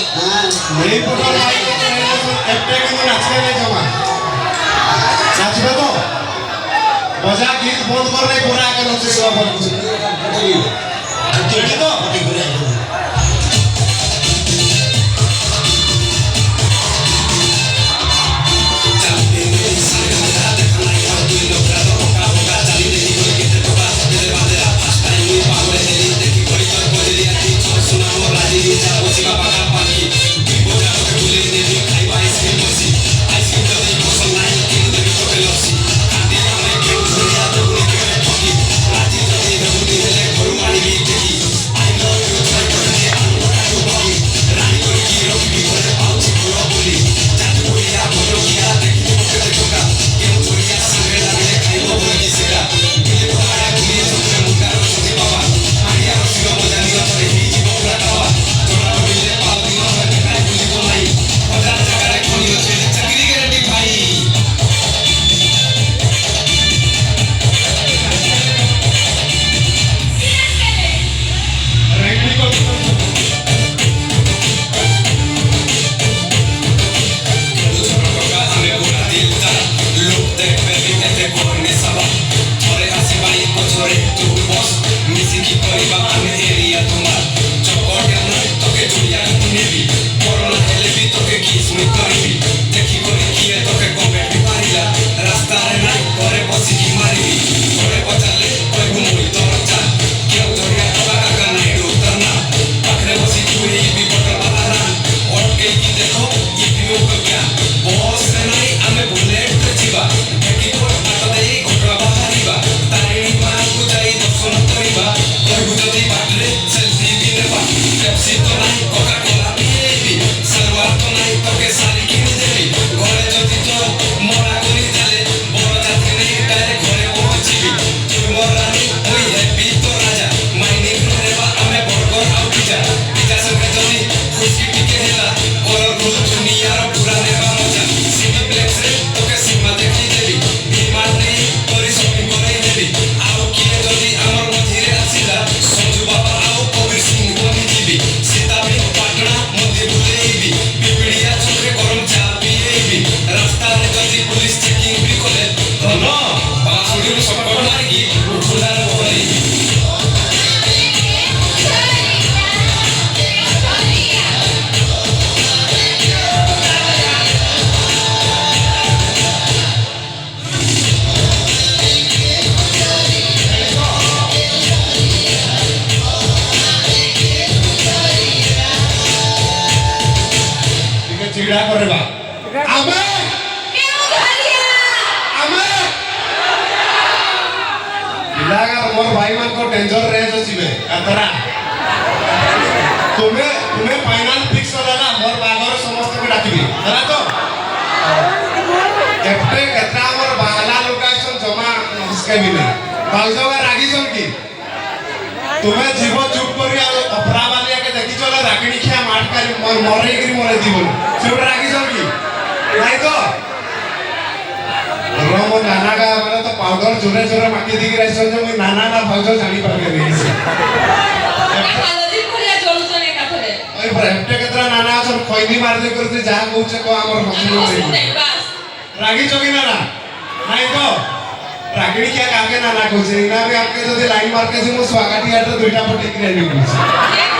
नहीं पटल भाई एकटे কিন্তু নাচবে না জমা নাচবে তো মজা গীত বন্ধ করে পুরা আগে নাচে সব ঠিক তো चिड़ा करबा आमे केउ धरिया आमे इलागा मोर भाई मान को डेंजर रेस छिबे अतरा तुम्हें फाइनल फिक्स होला मोर बागर समस्त को डाकिबी हला तो एकटे केत्रा मोर बाला लोकेशन जमा इसके भी नहीं बालजोगा रागी सन की तुम्हें जीव चुप करी अपरा वालिया के देखि चला रागिणी खिया मार कर मरे गिरी मरे जीवन चुप रागी सन की नहीं तो रोमो नाना का वाला तो पाउडर जोरे जोरे माटी दिख रहा है जो मैं नाना ना भाउजो जानी पर के नहीं से कालोजी पुरिया जोलुचने काथरे ओए ब्रेफ्टे केत्रा नाना सब खैनी मार दे करते जा कहूचे को हमर हसनो नहीं रागी चोकी नाना नहीं तो रागिणी क्या काके नाना कहूचे इना भी आपके जदी लाइन मार के से मो स्वागत यार तो दुईटा पटे की रेडी होई